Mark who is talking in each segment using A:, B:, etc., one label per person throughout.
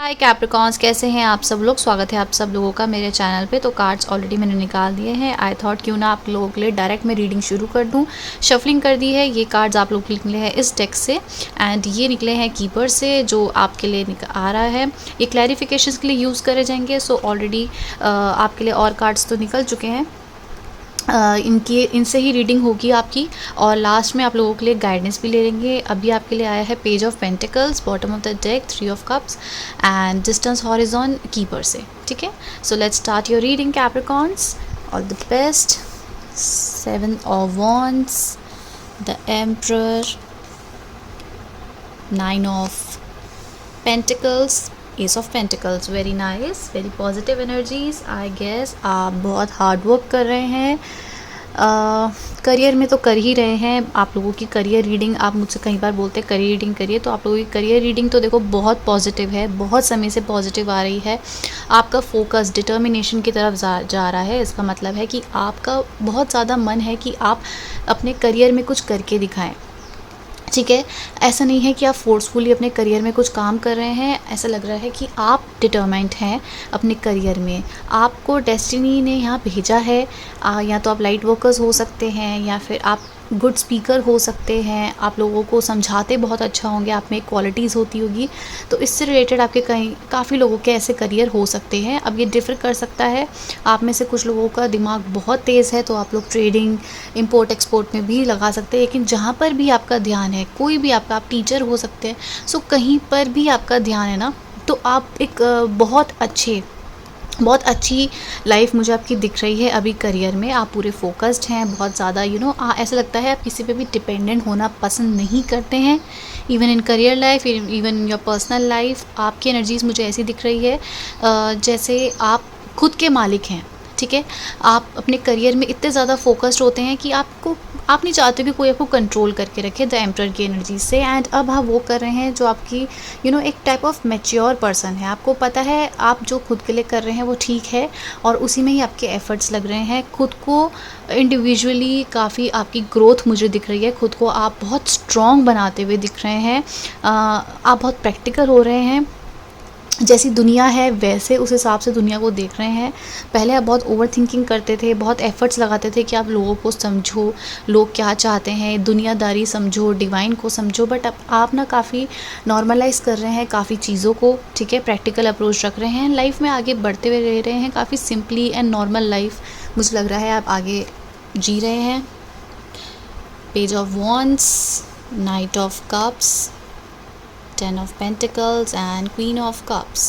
A: हाय Capricorns, कैसे हैं आप सब लोग। स्वागत है आप सब लोगों का मेरे चैनल पे। तो कार्ड्स ऑलरेडी मैंने निकाल दिए हैं। आई थॉट क्यों ना आप लोगों के लिए डायरेक्ट मैं रीडिंग शुरू कर दूं। शफलिंग कर दी है। ये कार्ड्स आप लोग के लिए निकले हैं इस डेक से एंड ये निकले हैं कीपर से, जो आपके लिए आ रहा है। ये क्लैरिफिकेशन के लिए यूज़ करे जाएंगे। सो ऑलरेडी आपके लिए और कार्ड्स तो निकल चुके हैं। इनसे ही रीडिंग होगी आपकी और लास्ट में आप लोगों के लिए गाइडेंस भी ले लेंगे। अभी आपके लिए आया है page of pentacles, bottom of the deck 3 of cups and distance horizon keeper से। ठीक है, so let's start your reading Capricorns. All the best. 7 of wands, the emperor, 9 of pentacles, ace of pentacles. Very nice, very positive energies. I guess आप बहुत hard work कर रहे हैं। Career में तो कर ही रहे हैं। आप लोगों की करियर रीडिंग, आप मुझसे कई बार बोलते हैं करियर रीडिंग करिए, तो आप लोगों की करियर रीडिंग तो देखो बहुत पॉजिटिव है, बहुत समय से पॉजिटिव आ रही है। आपका फोकस डिटर्मिनेशन की तरफ जा रहा है। इसका मतलब है कि आपका बहुत ज़्यादा मन है कि आप अपने करियर में कुछ करके दिखाएं। ठीक है, ऐसा नहीं है कि आप फोर्सफुली अपने करियर में कुछ काम कर रहे हैं। ऐसा लग रहा है कि आप डिटरमाइंड हैं अपने करियर में। आपको डेस्टिनी ने यहाँ भेजा है। या तो आप लाइट वर्कर्स हो सकते हैं या फिर आप गुड स्पीकर हो सकते हैं। आप लोगों को समझाते बहुत अच्छा होंगे, आप में क्वालिटीज़ होती होगी। तो इससे रिलेटेड आपके काफ़ी लोगों के ऐसे करियर हो सकते हैं। अब ये डिफ़र कर सकता है। आप में से कुछ लोगों का दिमाग बहुत तेज़ है तो आप लोग ट्रेडिंग, इंपोर्ट एक्सपोर्ट में भी लगा सकते हैं। लेकिन जहाँ पर भी आपका ध्यान है, कोई भी आपका, आप टीचर हो सकते हैं, सो कहीं पर भी आपका ध्यान है ना, तो आप एक बहुत अच्छी लाइफ मुझे आपकी दिख रही है। अभी करियर में आप पूरे फोकस्ड हैं, बहुत ज़्यादा ऐसा लगता है आप किसी पे भी डिपेंडेंट होना पसंद नहीं करते हैं। Even in career life, even in your personal life, आपकी एनर्जीज़ मुझे ऐसी दिख रही है जैसे आप खुद के मालिक हैं। ठीक है, आप अपने करियर में इतने ज़्यादा फोकस्ड होते हैं कि आप नहीं चाहते कि कोई आपको कंट्रोल करके रखे द एम्परर की एनर्जी से। एंड अब आप वो कर रहे हैं जो आपकी एक टाइप ऑफ मैच्योर पर्सन है। आपको पता है आप जो खुद के लिए कर रहे हैं वो ठीक है और उसी में ही आपके एफर्ट्स लग रहे हैं। खुद को इंडिविजुअली काफ़ी आपकी ग्रोथ मुझे दिख रही है। खुद को आप बहुत स्ट्रॉन्ग बनाते हुए दिख रहे हैं। आप बहुत प्रैक्टिकल हो रहे हैं। जैसी दुनिया है वैसे उस हिसाब से दुनिया को देख रहे हैं। पहले आप बहुत ओवर थिंकिंग करते थे, बहुत एफर्ट्स लगाते थे कि आप लोगों को समझो, लोग क्या चाहते हैं, दुनियादारी समझो, डिवाइन को समझो। बट अब आप ना काफ़ी नॉर्मलाइज़ कर रहे हैं काफ़ी चीज़ों को। ठीक है, प्रैक्टिकल अप्रोच रख रहे हैं, लाइफ में आगे बढ़ते हुए रह रहे हैं। काफ़ी सिंपली एंड नॉर्मल लाइफ मुझे लग रहा है आप आगे जी रहे हैं। Page of wands, night of cups, 10 of Pentacles and Queen of Cups।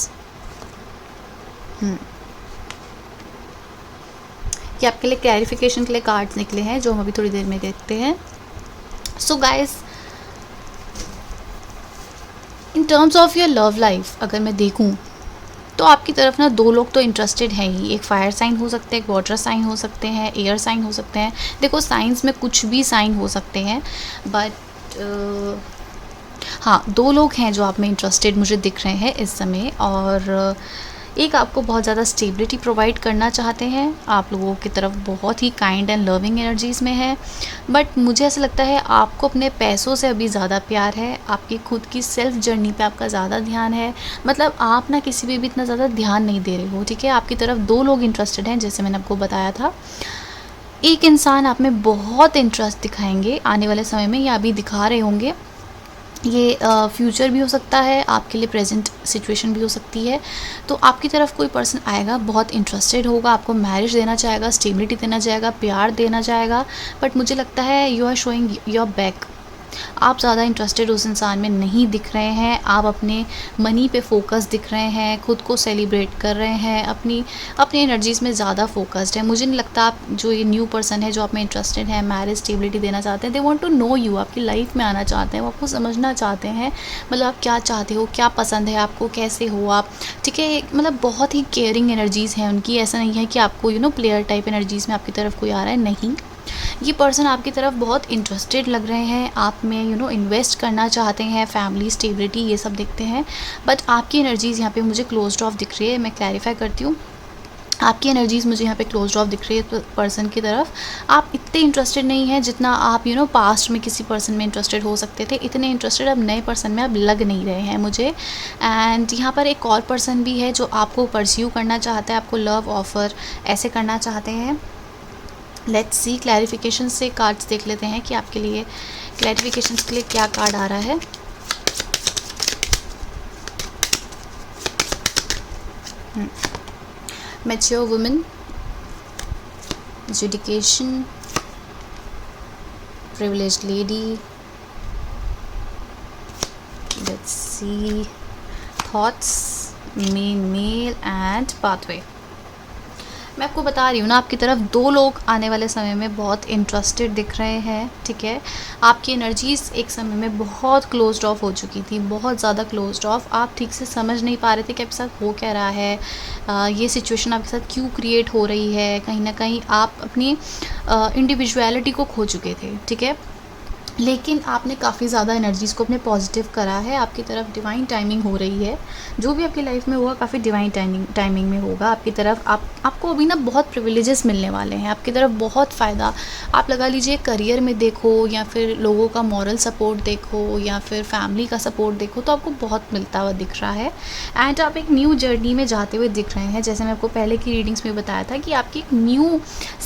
A: ये आपके लिए क्लैरिफिकेशन के लिए कार्ड्स निकले हैं जो हम अभी थोड़ी देर में देखते हैं। So guys, in terms of your love life अगर मैं देखूं तो आपकी तरफ ना 2 लोग तो इंटरेस्टेड हैं ही। एक फायर साइन हो सकते हैं, एक वाटर साइन हो सकते हैं, एयर साइन हो सकते हैं। देखो, साइंस में कुछ भी साइन हो सकते हैं, बट हाँ, 2 लोग हैं जो आप में इंटरेस्टेड मुझे दिख रहे हैं इस समय। और एक आपको बहुत ज़्यादा स्टेबिलिटी प्रोवाइड करना चाहते हैं। आप लोगों की तरफ बहुत ही काइंड एंड लविंग एनर्जीज़ में है। बट मुझे ऐसा लगता है आपको अपने पैसों से अभी ज़्यादा प्यार है। आपकी खुद की सेल्फ जर्नी पे आपका ज़्यादा ध्यान है। मतलब आप ना किसी पे भी इतना ज़्यादा ध्यान नहीं दे रहे हो। ठीक है, आपकी तरफ 2 लोग इंटरेस्टेड हैं जैसे मैंने आपको बताया था। एक इंसान आप में बहुत इंटरेस्ट दिखाएंगे आने वाले समय में, या अभी दिखा रहे होंगे। ये फ्यूचर भी हो सकता है, आपके लिए प्रेजेंट सिचुएशन भी हो सकती है। तो आपकी तरफ कोई पर्सन आएगा, बहुत इंटरेस्टेड होगा, आपको मैरिज देना चाहेगा, स्टेबिलिटी देना चाहेगा, प्यार देना चाहेगा। बट मुझे लगता है you are showing your back. आप ज़्यादा इंटरेस्टेड उस इंसान में नहीं दिख रहे हैं। आप अपने मनी पे फोकस दिख रहे हैं, खुद को सेलिब्रेट कर रहे हैं, अपनी एनर्जीज़ में ज़्यादा फोकस्ड है। मुझे नहीं लगता आप जो ये न्यू पर्सन है जो आप में इंटरेस्टेड है, मैरिज स्टेबिलिटी देना चाहते हैं, they want to know you, आपकी लाइफ में आना चाहते हैं, वो आपको समझना चाहते हैं। मतलब आप क्या चाहते हो, क्या पसंद है आपको, कैसे हो आप। ठीक है, मतलब बहुत ही केयरिंग एनर्जीज़ हैं उनकी। ऐसा नहीं है कि आपको प्लेयर टाइप एनर्जीज़ में आपकी तरफ कोई आ रहा है, नहीं। ये पर्सन आपकी तरफ बहुत इंटरेस्टेड लग रहे हैं, आप में इन्वेस्ट करना चाहते हैं, फैमिली स्टेबिलिटी ये सब देखते हैं। बट आपकी एनर्जीज़ यहाँ पे मुझे क्लोज्ड ऑफ दिख रही है। मैं क्लैरिफाई करती हूँ। आपकी एनर्जीज़ मुझे यहाँ पे क्लोज्ड ऑफ दिख रही है पर्सन की तरफ। आप इतने इंटरेस्टेड नहीं हैं जितना आप पास्ट में किसी पर्सन में इंटरेस्टेड हो सकते थे, इतने इंटरेस्टेड अब नए पर्सन में अब लग नहीं रहे हैं मुझे। एंड यहाँ पर एक और पर्सन भी है जो आपको परस्यू करना चाहता है, आपको लव ऑफ़र ऐसे करना चाहते हैं। लेट्स सी, क्लैरिफिकेशन से कार्ड्स देख लेते हैं कि आपके लिए क्लैरिफिकेशन के लिए क्या कार्ड आ रहा है। Mature woman, education, privileged lady. Let's see, thoughts, main male and pathway. मैं आपको बता रही हूँ ना, आपकी तरफ दो लोग आने वाले समय में बहुत इंटरेस्टेड दिख रहे हैं, ठीक है। आपकी एनर्जीज़ एक समय में बहुत क्लोज्ड ऑफ हो चुकी थी, बहुत ज़्यादा क्लोज्ड ऑफ। आप ठीक से समझ नहीं पा रहे थे कि आपके साथ हो क्या रहा है, ये सिचुएशन आपके साथ क्यों क्रिएट हो रही है। कहीं ना कहीं आप अपनी इंडिविजुअलिटी को खो चुके थे, ठीक है। लेकिन आपने काफ़ी ज़्यादा एनर्जीज़ को अपने पॉजिटिव करा है। आपकी तरफ डिवाइन टाइमिंग हो रही है, जो भी आपकी लाइफ में होगा काफ़ी डिवाइन टाइमिंग में होगा। आपकी तरफ आपको अभी ना बहुत प्रिविलेजेस मिलने वाले हैं, आपकी तरफ बहुत फ़ायदा। आप लगा लीजिए करियर में देखो, या फिर लोगों का मॉरल सपोर्ट देखो, या फिर फैमिली का सपोर्ट देखो, तो आपको बहुत मिलता हुआ दिख रहा है। एंड आप एक न्यू जर्नी में जाते हुए दिख रहे हैं। जैसे मैं आपको पहले की रीडिंग्स में बताया था कि आपकी एक न्यू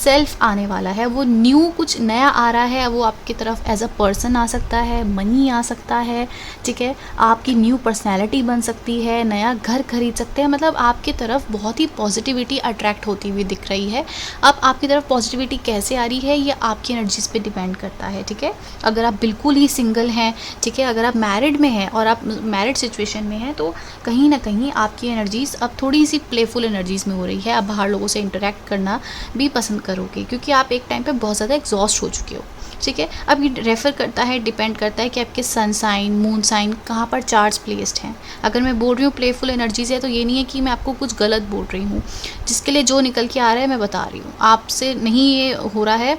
A: सेल्फ आने वाला है, वो न्यू कुछ नया आ रहा है। वो आपकी तरफ एज अ पर्सन आ सकता है, मनी आ सकता है, ठीक है। आपकी न्यू पर्सनैलिटी बन सकती है, नया घर खरीद सकते हैं। मतलब आपकी तरफ बहुत ही पॉजिटिविटी अट्रैक्ट होती हुई दिख रही है। अब आपकी तरफ पॉजिटिविटी कैसे आ रही है ये आपकी एनर्जीज़ पे डिपेंड करता है, ठीक है। अगर आप बिल्कुल ही सिंगल हैं, ठीक है, अगर आप मैरिड में हैं और आप मैरिड सिचुएशन में हैं, तो कहीं ना कहीं आपकी एनर्जीज़ अब थोड़ी सी प्लेफुल एनर्जीज़ में हो रही है। आप बाहर लोगों से इंटरेक्ट करना भी पसंद करोगे, क्योंकि आप एक टाइम पे बहुत ज़्यादा एग्जॉस्ट हो चुके हो, ठीक है। अब ये रेफ़र करता है, डिपेंड करता है कि आपके सन साइन, मून साइन कहाँ पर चार्ट्स प्लेस्ड हैं। अगर मैं बोल रही हूँ प्लेफुल एनर्जीज है, तो ये नहीं है कि मैं आपको कुछ गलत बोल रही हूँ। जिसके लिए जो निकल के आ रहा है मैं बता रही हूँ, आपसे नहीं ये हो रहा है,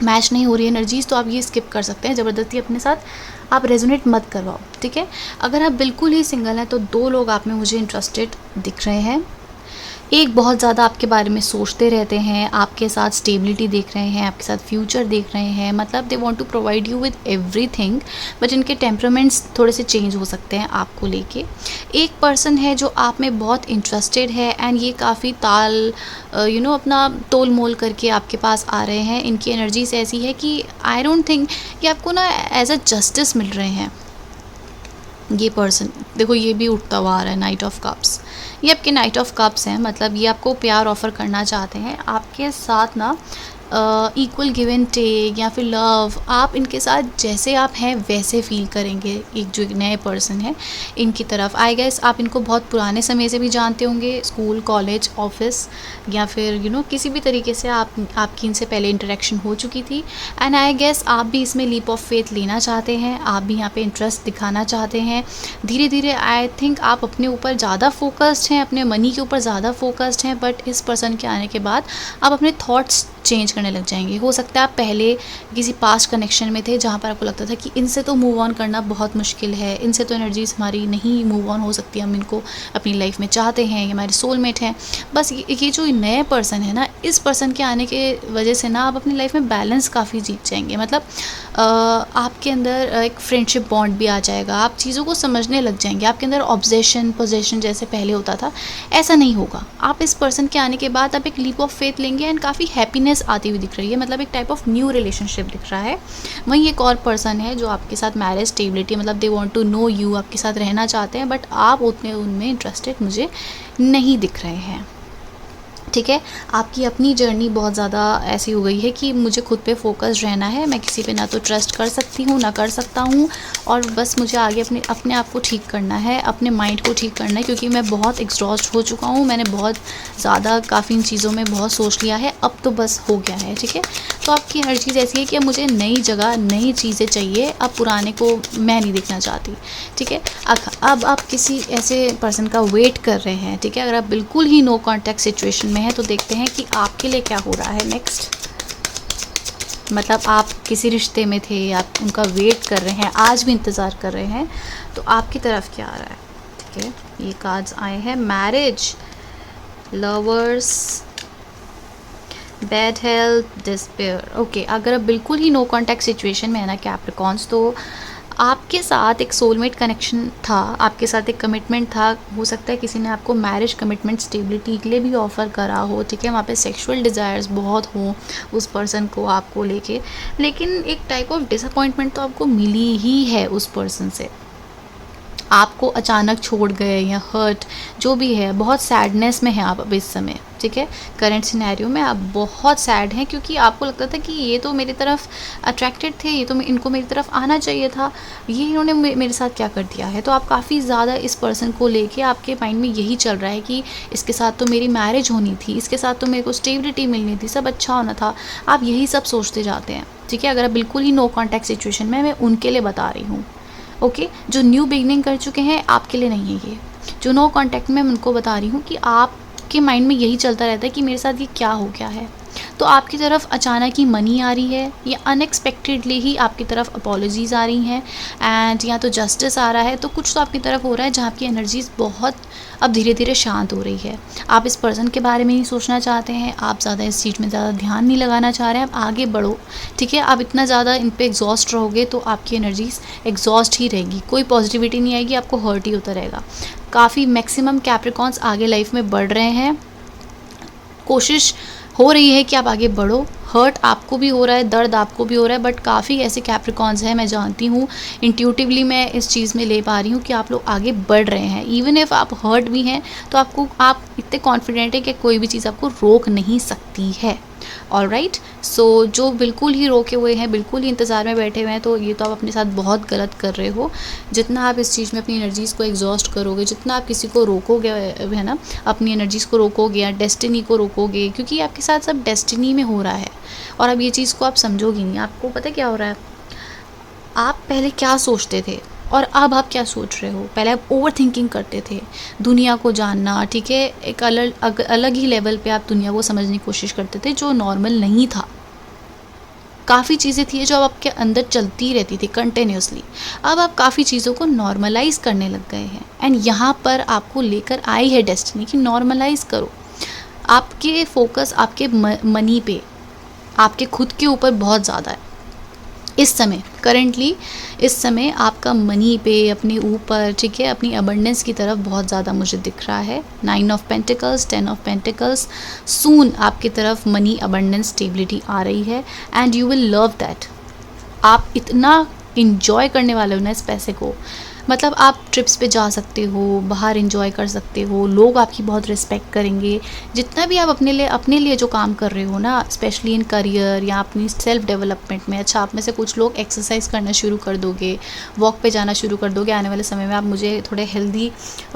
A: मैच नहीं हो रही एनर्जीज़, तो आप ये स्किप कर सकते हैं। ज़बरदस्ती अपने साथ आप रेजोनेट मत करवाओ, ठीक है। अगर आप बिल्कुल ही सिंगल हैं, तो दो लोग आप में मुझे इंटरेस्टेड दिख रहे हैं। एक बहुत ज़्यादा आपके बारे में सोचते रहते हैं, आपके साथ स्टेबिलिटी देख रहे हैं, आपके साथ फ्यूचर देख रहे हैं। मतलब they want to provide you with everything, but इनके टेम्परामेंट्स थोड़े से चेंज हो सकते हैं आपको लेके। एक पर्सन है जो आप में बहुत इंटरेस्टेड है, एंड ये काफ़ी अपना तोल मोल करके आपके पास आ रहे हैं। इनकी एनर्जीज ऐसी है कि आई डोंट थिंक कि आपको ना एज अ जस्टिस मिल रहे हैं। ये पर्सन देखो, ये भी उठता हुआ आ रहा है, नाइट ऑफ कप्स। ये आपके नाइट ऑफ कप्स हैं, मतलब ये आपको प्यार ऑफ़र करना चाहते हैं। आपके साथ ना इक्वल गिव एंड टेक, या फिर लव, आप इनके साथ जैसे आप हैं वैसे फील करेंगे। एक जो नए पर्सन है इनकी तरफ, आई गेस आप इनको बहुत पुराने समय से भी जानते होंगे, स्कूल, कॉलेज, ऑफिस, या फिर किसी भी तरीके से आपकी इनसे पहले इंटरेक्शन हो चुकी थी। एंड आई गेस आप भी इसमें लीप ऑफ फेथ लेना चाहते हैं, आप भी यहाँ पे इंटरेस्ट दिखाना चाहते हैं। धीरे धीरे आई थिंक आप अपने ऊपर ज़्यादा फोकस्ड हैं, अपने मनी के ऊपर ज़्यादा फोकस्ड हैं, बट इस पर्सन के आने के बाद आप अपने थॉट्स चेंज करने लग जाएंगे। हो सकता है आप पहले किसी पास्ट कनेक्शन में थे जहाँ पर आपको लगता था कि इनसे तो मूव ऑन करना बहुत मुश्किल है, इनसे तो एनर्जीज हमारी नहीं मूव ऑन हो सकती, हम इनको अपनी लाइफ में चाहते हैं, ये हमारे सोलमेट हैं। बस ये जो नए पर्सन है ना, इस पर्सन के आने के वजह से ना आप अपनी लाइफ में बैलेंस काफ़ी जीत जाएंगे। मतलब आपके अंदर एक फ्रेंडशिप बॉन्ड भी आ जाएगा, आप चीज़ों को समझने लग जाएंगे। आपके अंदर ऑब्सेशन, पोजेशन जैसे पहले होता था, ऐसा नहीं होगा। आप इस पर्सन के आने के बाद आप एक लीप ऑफ फेथ लेंगे, एंड काफ़ी हैप्पीनेस आती हुई दिख रही है। मतलब एक टाइप ऑफ न्यू रिलेशनशिप दिख रहा है। वहीं एक और पर्सन है जो आपके साथ मैरिज स्टेबिलिटी, मतलब they want to know you, आपके साथ रहना चाहते हैं, बट आप उतने उनमें इंटरेस्टेड मुझे नहीं दिख रहे हैं, ठीक है। आपकी अपनी जर्नी बहुत ज़्यादा ऐसी हो गई है कि मुझे खुद पे फोकस रहना है, मैं किसी पे ना तो ट्रस्ट कर सकती हूँ ना कर सकता हूँ, और बस मुझे आगे अपने आप को ठीक करना है, अपने माइंड को ठीक करना है, क्योंकि मैं बहुत एग्जॉस्ट हो चुका हूँ। मैंने बहुत ज़्यादा काफ़ी इन चीज़ों में बहुत सोच लिया है, अब तो बस हो गया है, ठीक है। तो आपकी हर चीज़ ऐसी है कि अब मुझे नई जगह, नई चीज़ें चाहिए, अब पुराने को मैं नहीं देखना चाहती, ठीक है। अब आप किसी ऐसे पर्सन का वेट कर रहे हैं, ठीक है। अगर आप बिल्कुल ही नो कॉन्टैक्ट सिचुएशन में हैं, तो देखते हैं कि आपके लिए क्या हो रहा है नेक्स्ट। मतलब आप किसी रिश्ते में थे, आप उनका वेट कर रहे हैं, आज भी इंतज़ार कर रहे हैं, तो आपकी तरफ क्या आ रहा है, ठीक है। ये कार्ड्स आए हैं marriage, lovers, bad health, despair. Okay, अगर आप बिल्कुल ही नो कॉन्टैक्ट सिचुएशन में है ना कैप्रिकॉन्स, तो आपके साथ एक सोलमेट कनेक्शन था, आपके साथ एक कमिटमेंट था। हो सकता है किसी ने आपको मैरिज कमिटमेंट स्टेबिलिटी के लिए भी ऑफ़र करा हो, ठीक है। वहाँ पे सेक्सुअल डिज़ायर्स बहुत हों उस पर्सन को आपको लेके, लेकिन एक टाइप ऑफ डिसअपॉइंटमेंट तो आपको मिली ही है उस पर्सन से। आपको अचानक छोड़ गए या हर्ट जो भी है, बहुत सैडनेस में है आप अब इस समय, ठीक है। करंट सिनेरियो में आप बहुत सैड हैं, क्योंकि आपको लगता था कि ये तो मेरी तरफ अट्रैक्टेड थे, ये तो इनको मेरी तरफ आना चाहिए था, ये इन्होंने मेरे साथ क्या कर दिया है। तो आप काफ़ी ज़्यादा इस पर्सन को लेके आपके माइंड में यही चल रहा है कि इसके साथ तो मेरी मैरिज होनी थी, इसके साथ तो मेरे को स्टेबिलिटी मिलनी थी, सब अच्छा होना था। आप यही सब सोचते जाते हैं, ठीक है। अगर आप बिल्कुल ही नो कॉन्टैक्ट सिचुएशन में, मैं उनके लिए बता रही हूँ, ओके। जो न्यू बिगनिंग कर चुके हैं आपके लिए नहीं है ये। जो नो कांटेक्ट में, मैं उनको बता रही हूँ कि आपके माइंड में यही चलता रहता है कि मेरे साथ ये क्या हो गया है। तो आपकी तरफ अचानक ही मनी आ रही है, या अनएक्सपेक्टेडली ही आपकी तरफ अपॉलॉजीज़ आ रही हैं, एंड या तो जस्टिस आ रहा है। तो कुछ तो आपकी तरफ हो रहा है जहाँ आपकी एनर्जीज़ बहुत अब धीरे धीरे शांत हो रही है। आप इस पर्सन के बारे में नहीं सोचना चाहते हैं, आप ज़्यादा इस चीज़ में ज़्यादा ध्यान नहीं लगाना चाह रहे हैं, आप आगे बढ़ो, ठीक है। आप इतना ज़्यादा इन पे एग्जॉस्ट रहोगे तो आपकी एनर्जीज़ एग्जॉस्ट ही रहेगी, कोई पॉजिटिविटी नहीं आएगी, आपको हर्ट ही होता रहेगा। काफ़ी मैक्सिमम कैप्रिकॉन्स आगे लाइफ में बढ़ रहे हैं, कोशिश हो रही है कि आप आगे बढ़ो। हर्ट आपको भी हो रहा है, दर्द आपको भी हो रहा है, बट काफ़ी ऐसे कैप्रिकॉन्स हैं, मैं जानती हूँ, इंट्यूटिवली मैं इस चीज़ में ले पा रही हूँ कि आप लोग आगे बढ़ रहे हैं। इवन इफ़ आप हर्ट भी हैं तो आप इतने कॉन्फिडेंट है कि कोई भी चीज़ आपको रोक नहीं सकती है। ऑलराइट, सो जो बिल्कुल ही रोके हुए हैं, बिल्कुल ही इंतज़ार में बैठे हुए हैं, तो ये तो आप अपने साथ बहुत गलत कर रहे हो। जितना आप इस चीज़ में अपनी एनर्जीज़ को एग्जॉस्ट करोगे, जितना आप किसी को रोकोगे, है ना, अपनी एनर्जीज़ को रोकोगे या डेस्टिनी को रोकोगे, क्योंकि आपके साथ सब डेस्टिनी में हो रहा है और अब ये चीज़ को आप समझोगी नहीं। आपको पता है क्या हो रहा है, आप पहले क्या सोचते थे और अब आप क्या सोच रहे हो। पहले आप ओवर थिंकिंग करते थे, दुनिया को जानना, ठीक है, एक अलग ही लेवल पे आप दुनिया को समझने की कोशिश करते थे, जो नॉर्मल नहीं था। काफ़ी चीज़ें थी जो अब आपके अंदर चलती रहती थी कंटिन्यूसली। अब आप काफ़ी चीज़ों को नॉर्मलाइज करने लग गए हैं, एंड यहाँ पर आपको लेकर आई है डेस्टिनी कि नॉर्मलाइज करो। आपके फोकस आपके मनी पे, आपके खुद के ऊपर बहुत ज़्यादा है इस समय। करेंटली इस समय आपका मनी पे, अपने ऊपर, ठीक है, अपनी अबंडेंस की तरफ बहुत ज़्यादा मुझे दिख रहा है। 9 ऑफ पेंटिकल्स, 10 ऑफ पेंटिकल्स, सून आपकी तरफ मनी, अबंडेंस, स्टेबिलिटी आ रही है, and you will love that. आप इतना इंजॉय करने वाले हो ना इस पैसे को, मतलब आप ट्रिप्स पे जा सकते हो, बाहर एंजॉय कर सकते हो, लोग आपकी बहुत रिस्पेक्ट करेंगे। जितना भी आप अपने लिए जो काम कर रहे हो ना, स्पेशली इन करियर या अपनी सेल्फ डेवलपमेंट में। अच्छा, आप में से कुछ लोग एक्सरसाइज करना शुरू कर दोगे, वॉक पे जाना शुरू कर दोगे। आने वाले समय में आप मुझे थोड़े हेल्दी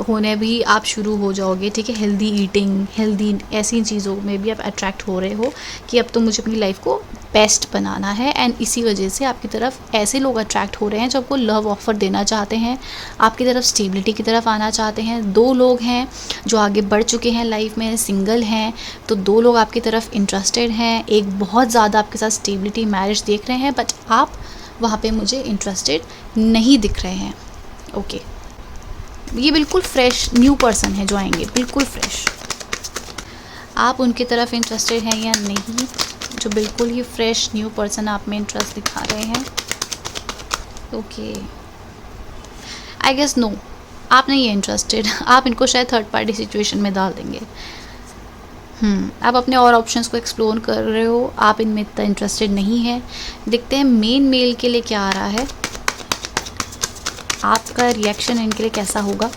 A: होने भी आप शुरू हो जाओगे, ठीक है। हेल्दी ईटिंग, हेल्दी ऐसी चीज़ों में भी आप अट्रैक्ट हो रहे हो कि अब तो मुझे अपनी लाइफ को बेस्ट बनाना है, एंड इसी वजह से आपकी तरफ ऐसे लोग अट्रैक्ट हो रहे हैं जो आपको लव ऑफर देना चाहते हैं, आपकी तरफ स्टेबिलिटी की तरफ आना चाहते हैं। 2 लोग हैं जो आगे बढ़ चुके हैं लाइफ में, सिंगल हैं, तो 2 लोग आपकी तरफ इंटरेस्टेड हैं। एक बहुत ज़्यादा आपके साथ स्टेबिलिटी, मैरिज देख रहे हैं, बट आप वहाँ पे मुझे इंटरेस्टेड नहीं दिख रहे हैं, ओके। ये बिल्कुल फ्रेश न्यू पर्सन है जो आएंगे, बिल्कुल फ्रेश। आप उनकी तरफ इंटरेस्टेड हैं या नहीं, जो बिल्कुल ही फ्रेश न्यू पर्सन आप में इंटरेस्ट दिखा रहे हैं, ओके। आई गेस नो, आप नहीं है इंटरेस्टेड। आप इनको शायद थर्ड पार्टी सिचुएशन में डाल देंगे। आप अपने और ऑप्शंस को एक्सप्लोर कर रहे हो, आप इनमें इतना इंटरेस्टेड नहीं है। देखते हैं मेन मेल के लिए क्या आ रहा है, आपका रिएक्शन इनके लिए कैसा होगा।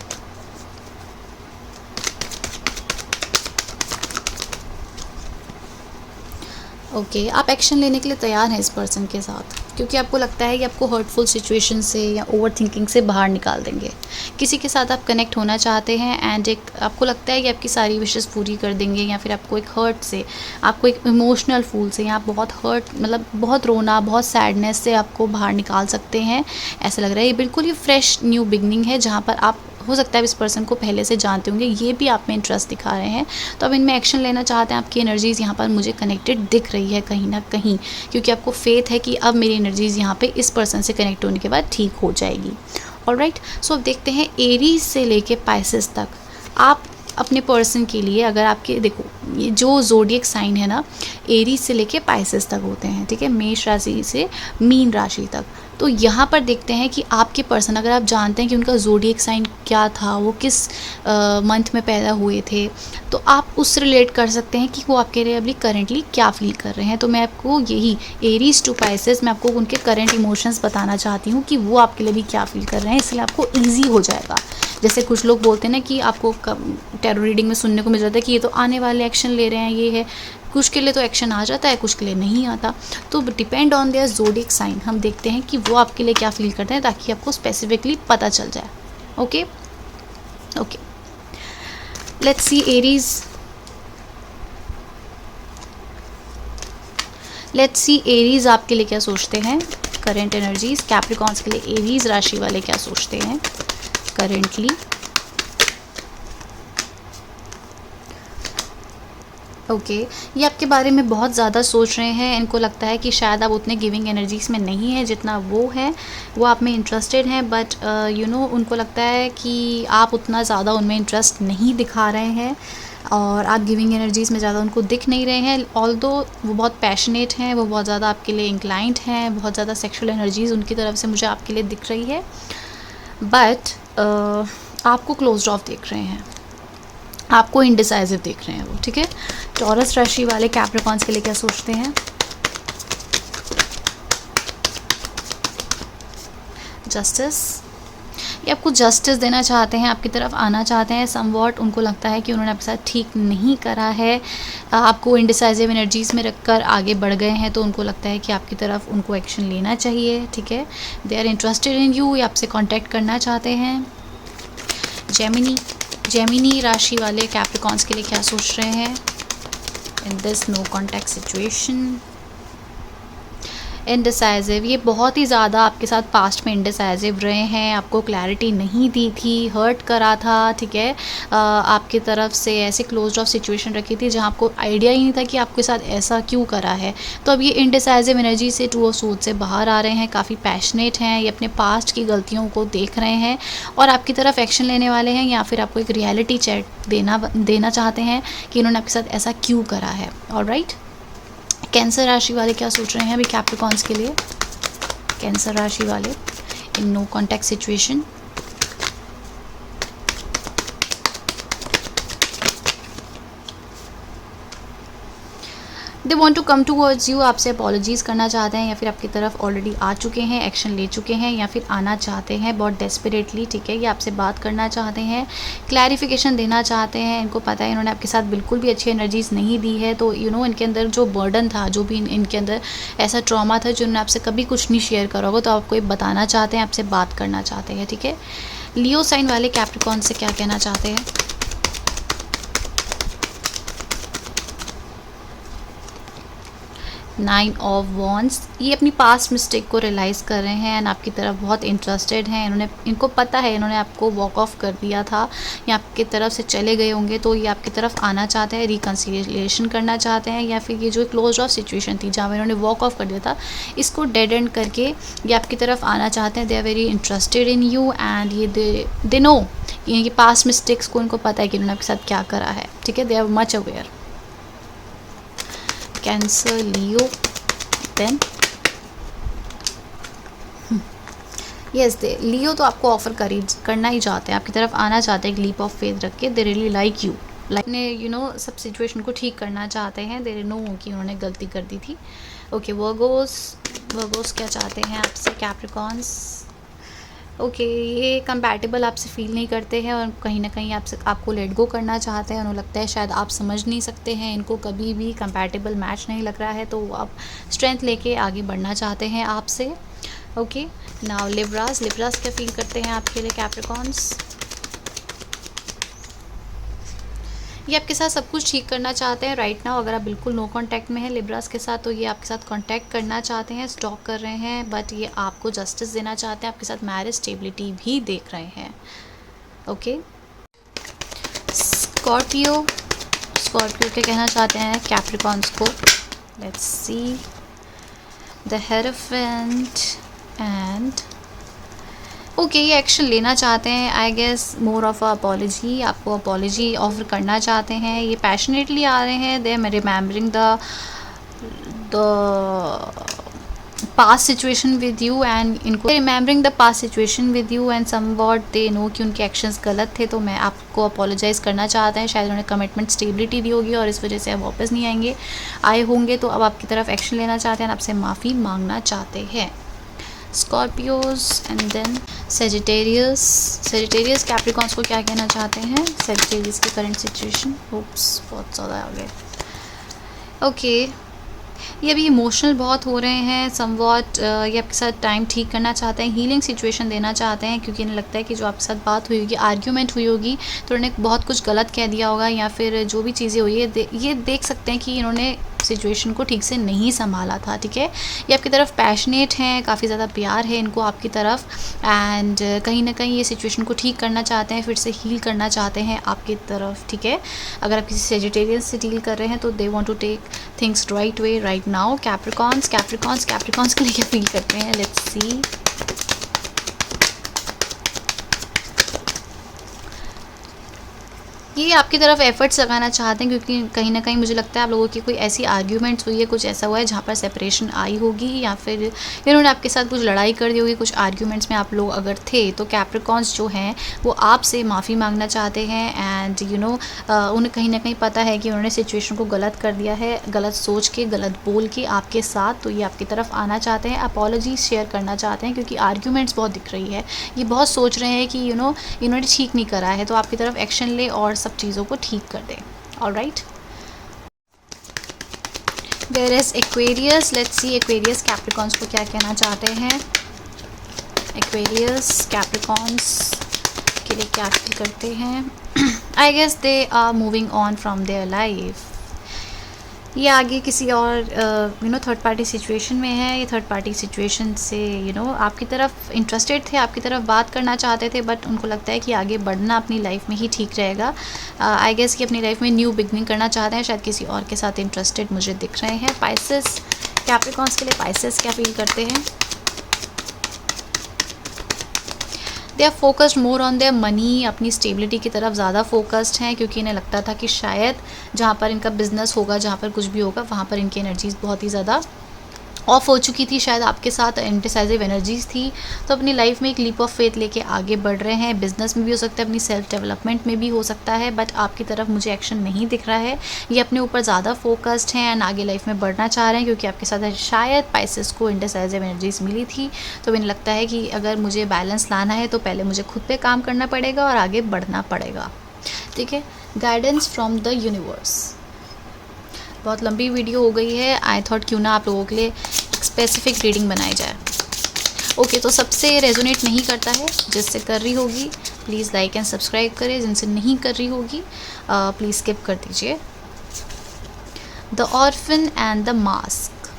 A: ओके, आप एक्शन लेने के लिए तैयार हैं इस पर्सन के साथ, क्योंकि आपको लगता है कि आपको हर्टफुल सिचुएशन से या ओवर थिंकिंग से बाहर निकाल देंगे। किसी के साथ आप कनेक्ट होना चाहते हैं, एंड एक आपको लगता है कि आपकी सारी विशेस पूरी कर देंगे, या फिर आपको एक हर्ट से, आपको एक इमोशनल फूल से, या आप बहुत हर्ट, मतलब बहुत रोना, बहुत सैडनेस से आपको बाहर निकाल सकते हैं, ऐसा लग रहा है। ये बिल्कुल ही फ्रेश न्यू बिगनिंग है, जहाँ पर आप हो सकता है इस पर्सन को पहले से जानते होंगे, ये भी आप में इंटरेस्ट दिखा रहे हैं, तो अब इनमें एक्शन लेना चाहते हैं। आपकी एनर्जीज़ यहाँ पर मुझे कनेक्टेड दिख रही है कहीं ना कहीं, क्योंकि आपको फेथ है कि अब मेरी एनर्जीज़ यहाँ पे इस पर्सन से कनेक्ट होने के बाद ठीक हो जाएगी। ऑलराइट, सो अब देखते हैं एरीज से लेके पाइसेस तक आप अपने पर्सन के लिए, अगर आपके देखो ये जो ज़ोडिएक साइन है ना, एरीज से लेके पाइसेस तक होते हैं, ठीक है, मेष राशि से मीन राशि तक। तो यहाँ पर देखते हैं कि आपके पर्सन, अगर आप जानते हैं कि उनका ज़ोडिएक साइन क्या था, वो किस मंथ में पैदा हुए थे, तो आप उससे रिलेट कर सकते हैं कि वो आपके लिए अभी करेंटली क्या फील कर रहे हैं। तो मैं आपको यही एरीज टू पाइसेस, मैं आपको उनके करंट इमोशंस बताना चाहती हूँ कि वो आपके लिए भी क्या फील कर रहे हैं, इसलिए आपको ईजी हो जाएगा। जैसे कुछ लोग बोलते हैं ना कि आपको टैरो रीडिंग में सुनने को मिल जाता है कि ये तो आने वाले एक्शन ले रहे हैं, ये है, कुछ के लिए तो एक्शन आ जाता है, कुछ के लिए नहीं आता। तो depend on their zodiac sign हम देखते हैं कि वो आपके लिए क्या फील करते हैं, ताकि आपको स्पेसिफिकली पता चल जाए। Okay okay, let's see Aries. Let's see Aries आपके लिए क्या सोचते हैं, करेंट एनर्जीज। कैप्रिकॉन्स के लिए एरीज राशि वाले क्या सोचते हैं करेंटली। ओके, ये आपके बारे में बहुत ज़्यादा सोच रहे हैं। इनको लगता है कि शायद आप उतने गिविंग एनर्जीज़ में नहीं है जितना वो है, वो आप में इंटरेस्टेड हैं, बट यू नो उनको लगता है कि आप उतना ज़्यादा उनमें इंटरेस्ट नहीं दिखा रहे हैं और आप गिविंग एनर्जीज़ में ज़्यादा उनको दिख नहीं रहे हैं। ऑल्दो वो बहुत पैशनेट हैं, वो बहुत ज़्यादा आपके लिए इंक्लाइंट हैं, बहुत ज़्यादा सेक्शुअल एनर्जीज़ उनकी तरफ से मुझे आपके लिए दिख रही है, बट आपको क्लोज्ड ऑफ देख रहे हैं, आपको इंडिसाइसिव देख रहे हैं वो, ठीक है। टॉरस राशि वाले कैप्रिकॉन्स के लिए क्या सोचते हैं, जस्टिस। ये आपको जस्टिस देना चाहते हैं, आपकी तरफ आना चाहते हैं। समवॉट उनको लगता है कि उन्होंने आपके साथ ठीक नहीं करा है, आपको इंडिसाइसिव एनर्जीज़ में रखकर आगे बढ़ गए हैं, तो उनको लगता है कि आपकी तरफ उनको एक्शन लेना चाहिए, ठीक है। They are interested in you, ये आपसे कॉन्टैक्ट करना चाहते हैं। जेमिनी राशि वाले कैप्रिकॉन्स के लिए क्या सोच रहे हैं in this no contact situation. Indecisive, ये बहुत ही ज़्यादा आपके साथ पास्ट में इंडिसाइसिव रहे हैं, आपको क्लैरिटी नहीं दी थी, हर्ट करा था, ठीक है। आपकी तरफ से ऐसे क्लोज्ड ऑफ सिचुएशन रखी थी जहाँ आपको आइडिया ही नहीं था कि आपके साथ ऐसा क्यों करा है। तो अब ये इंडिसाइसिव एनर्जी से टू ऑफ सूट से बाहर आ रहे हैं, काफ़ी पैशनेट हैं, ये अपने पास्ट की गलतियों को देख रहे हैं और आपकी तरफ एक्शन लेने वाले हैं, या फिर आपको एक रियलिटी चेक देना चाहते हैं कि इन्होंने आपके साथ ऐसा क्यों करा है। ऑलराइट, कैंसर राशि वाले क्या सोच रहे हैं अभी कैप्रिकॉन्स के लिए, कैंसर राशि वाले in no contact situation. They want to come towards you, आपसे अपॉलॉजीज़ करना चाहते हैं, या फिर आपकी तरफ ऑलरेडी आ चुके हैं, एक्शन ले चुके हैं, या फिर आना चाहते हैं बहुत डेस्परेटली, ठीक है। ये आपसे बात करना चाहते हैं, क्लैरिफिकेशन देना चाहते हैं। इनको पता है इन्होंने आपके साथ बिल्कुल भी अच्छी एनर्जीज़ नहीं दी है, तो यू नो इनके अंदर जो बर्डन था, जो भी इनके अंदर ऐसा ट्रॉमा था जो उन्होंने आपसे कभी कुछ नहीं शेयर करा होगा, तो आपको ये बताना चाहते हैं, आपसे बात करना चाहते हैं, ठीक है। लियो साइन वाले कैप्रिकॉन से क्या कहना चाहते हैं, 9 ऑफ वॉन्ड्स, ये अपनी पास्ट मिस्टेक को रियलाइज़ कर रहे हैं एंड आपकी तरफ बहुत इंटरेस्टेड हैं। इनको पता है इन्होंने आपको वॉक ऑफ कर दिया था या आपकी तरफ से चले गए होंगे, तो ये आपकी तरफ आना चाहते हैं, रिकन्सिलिएशन करना चाहते हैं, या फिर ये जो क्लोज ऑफ सिचुएशन थी जहाँ इन्होंने वॉक ऑफ कर दिया था, इसको डेड एंड करके ये आपकी तरफ आना चाहते हैं। They are very interested in you and ये दे नो, ये पास्ट मिस्टेक्स को इनको पता है कि इन्होंने आपके साथ क्या करा है, ठीक है। They are much aware. Cancer, Leo, then yes, they Leo तो आपको ऑफर करना ही चाहते हैं, आपकी तरफ आना चाहते हैं, एक लीप ऑफ फेथ रख के। They really like you, like ने यू नो सब सिचुएशन को ठीक करना चाहते हैं। दे नो कि उन्होंने गलती कर दी थी। ओके, वर्गोस क्या चाहते हैं आपसे कैप्रिकॉन्स। ओके, ये कंपैटिबल आपसे फील नहीं करते हैं और कहीं ना कहीं आपको लेट गो करना चाहते हैं। उन्हें लगता है शायद आप समझ नहीं सकते हैं, इनको कभी भी कंपैटिबल मैच नहीं लग रहा है, तो आप स्ट्रेंथ लेके आगे बढ़ना चाहते हैं आपसे। ओके, नाउ लिब्रास क्या फील करते हैं आपके लिए कैप्रिकॉन्स। ये आपके साथ सब कुछ ठीक करना चाहते हैं राइट नाउ। अगर आप बिल्कुल नो कांटेक्ट में हैं लिब्रास के साथ, तो ये आपके साथ कांटेक्ट करना चाहते हैं, स्टॉक कर रहे हैं, बट ये आपको जस्टिस देना चाहते हैं, आपके साथ मैरिज स्टेबिलिटी भी देख रहे हैं। ओके, स्कॉर्पियो क्या कहना चाहते हैं कैप्रिकॉन्स को। Let's see, the Hierophant and okay, ये एक्शन लेना चाहते हैं, I guess more of a apology, आपको अपॉलजी ऑफर करना चाहते हैं, ये पैशनेटली आ रहे हैं, they are remembering the past situation with you and इनको remembering the past situation with you and somewhat they know कि उनके एक्शंस गलत थे, तो मैं आपको अपोलोजाइज़ करना चाहते हैं। शायद उन्होंने कमिटमेंट स्टेबिलिटी दी होगी और इस वजह से अब वापस नहीं आए होंगे, तो अब आपकी तरफ एक्शन लेना चाहते हैं, आपसे माफ़ी मांगना चाहते हैं। Scorpios and then Sagittarius Capricorns को क्या कहना चाहते हैं, सेजिटेरियस की करंट सिचुएशन, होप्स बहुत ज़्यादा आ गए। ओके, ये अभी इमोशनल बहुत हो रहे हैं समवॉट, ये आपके साथ टाइम ठीक करना चाहते हैं, हीलिंग सिचुएशन देना चाहते हैं, क्योंकि इन्हें लगता है कि जो आपके साथ बात हुई होगी, आर्ग्यूमेंट हुई होगी, तो उन्होंने बहुत कुछ गलत कह दिया होगा, या फिर जो भी चीज़ें हुई है ये देख सकते हैं कि इन्होंने सिचुएशन को ठीक से नहीं संभाला था, ठीक है। ये आपकी तरफ पैशनेट हैं, काफ़ी ज़्यादा प्यार है इनको आपकी तरफ, एंड कहीं ना कहीं ये सिचुएशन को ठीक करना चाहते हैं, फिर से हील करना चाहते हैं आपकी तरफ, ठीक है। अगर आप किसी सेजिटेरियन से डील कर रहे हैं तो they want to take things right way right now. Capricorns के लिए क्या फील करते हैं, लेट्स सी। ये आपकी तरफ एफर्ट्स लगाना चाहते हैं, क्योंकि कहीं ना कहीं मुझे लगता है आप लोगों की कोई ऐसी आर्ग्यूमेंट्स हुई है, कुछ ऐसा हुआ है जहाँ पर सेपरेशन आई होगी, या फिर इन्होंने आपके साथ कुछ लड़ाई कर दी होगी, कुछ आर्ग्यूमेंट्स में आप लोग अगर थे, तो कैप्रिकॉन्स जो हैं वो आपसे माफ़ी मांगना चाहते हैं, एंड उन्हें कहीं ना कहीं पता है कि उन्होंने सिचुएशन को गलत कर दिया है, गलत सोच के, गलत बोल के आपके साथ, तो ये आपकी तरफ आना चाहते हैं, अपॉलॉजी शेयर करना चाहते हैं, क्योंकि आर्ग्यूमेंट्स बहुत दिख रही है, ये बहुत सोच रहे हैं कि इन्होंने ठीक नहीं करा है, तो आपकी तरफ एक्शन ले और सब चीज़ों को ठीक कर दें। Alright, there is Aquarius, let's see Aquarius Capricorns को क्या कहना चाहते हैं। एक्वेरियस कैप्रिकॉन्स के लिए क्या फील करते हैं, I guess they are moving on from their life, ये आगे किसी और थर्ड पार्टी सिचुएशन में है, ये थर्ड पार्टी सिचुएशन से आपकी तरफ इंटरेस्टेड थे, आपकी तरफ बात करना चाहते थे, बट उनको लगता है कि आगे बढ़ना अपनी लाइफ में ही ठीक रहेगा। आई गेस कि अपनी लाइफ में न्यू बिगनिंग करना चाहते हैं, शायद किसी और के साथ इंटरेस्टेड मुझे दिख रहे हैं। पाइसेस कैप्रिकॉन्स के लिए पाइसेस क्या फील करते हैं, they are focused more on their money, अपनी स्टेबिलिटी की तरफ ज़्यादा फोकस्ड हैं, क्योंकि इन्हें लगता था कि शायद जहाँ पर इनका बिजनेस होगा, जहाँ पर कुछ भी होगा, वहाँ पर इनकी एनर्जीज बहुत ही ज़्यादा ऑफ हो चुकी थी, शायद आपके साथ इंडिसाइसिव एनर्जीज थी, तो अपनी लाइफ में एक लीप ऑफ फेथ लेके आगे बढ़ रहे हैं। बिजनेस में भी हो सकता है, अपनी सेल्फ डेवलपमेंट में भी हो सकता है, बट आपकी तरफ मुझे एक्शन नहीं दिख रहा है। ये अपने ऊपर ज़्यादा फोकस्ड हैं एंड आगे लाइफ में बढ़ना चाह रहे हैं, क्योंकि आपके साथ शायद पाइसेस को इंडिसाइसिव एनर्जीज मिली थी, तो इन्हें लगता है कि अगर मुझे बैलेंस लाना है तो पहले मुझे खुद पे काम करना पड़ेगा और आगे बढ़ना पड़ेगा, ठीक है। गाइडेंस फ्रॉम द यूनिवर्स, बहुत लंबी वीडियो हो गई है, आई थॉट क्यों ना आप लोगों के लिए स्पेसिफिक रीडिंग बनाई जाए। ओके, तो सबसे रेजोनेट नहीं करता है, जिससे कर रही होगी प्लीज़ लाइक एंड सब्सक्राइब करें, जिनसे नहीं कर रही होगी प्लीज़ स्किप कर दीजिए। The orphan and the mask,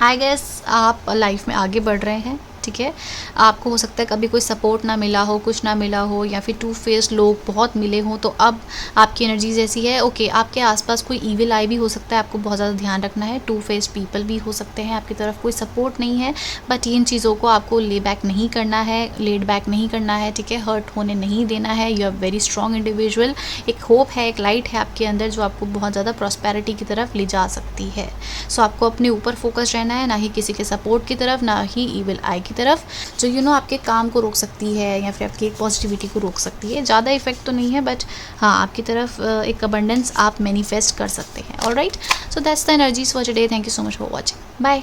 A: I guess आप लाइफ में आगे बढ़ रहे हैं, ठीक है। आपको हो सकता है कभी कोई सपोर्ट ना मिला हो, कुछ ना मिला हो, या फिर टू फेस लोग बहुत मिले हों, तो अब आपकी एनर्जीज ऐसी है। ओके, आपके आसपास कोई ईविल आई भी हो सकता है, आपको बहुत ज़्यादा ध्यान रखना है। टू फेस पीपल भी हो सकते हैं, आपकी तरफ कोई सपोर्ट नहीं है, बट इन चीज़ों को आपको लेड बैक नहीं करना है, ठीक है। हर्ट होने नहीं देना है, you are very strong individual. एक होप है, एक लाइट है आपके अंदर, जो आपको बहुत ज़्यादा प्रॉस्पेरिटी की तरफ ले जा सकती है। सो आपको अपने ऊपर फोकस रहना है, ना ही किसी के सपोर्ट की तरफ, ना ही ईविल आई की तरफ, जो आपके काम को रोक सकती है या फिर आपकी एक पॉजिटिविटी को रोक सकती है। ज़्यादा इफेक्ट तो नहीं है, बट हाँ, आपकी तरफ एक अबंडेंस आप मैनिफेस्ट कर सकते हैं। Alright, so that's the energies for today. Thank you so much for watching, bye.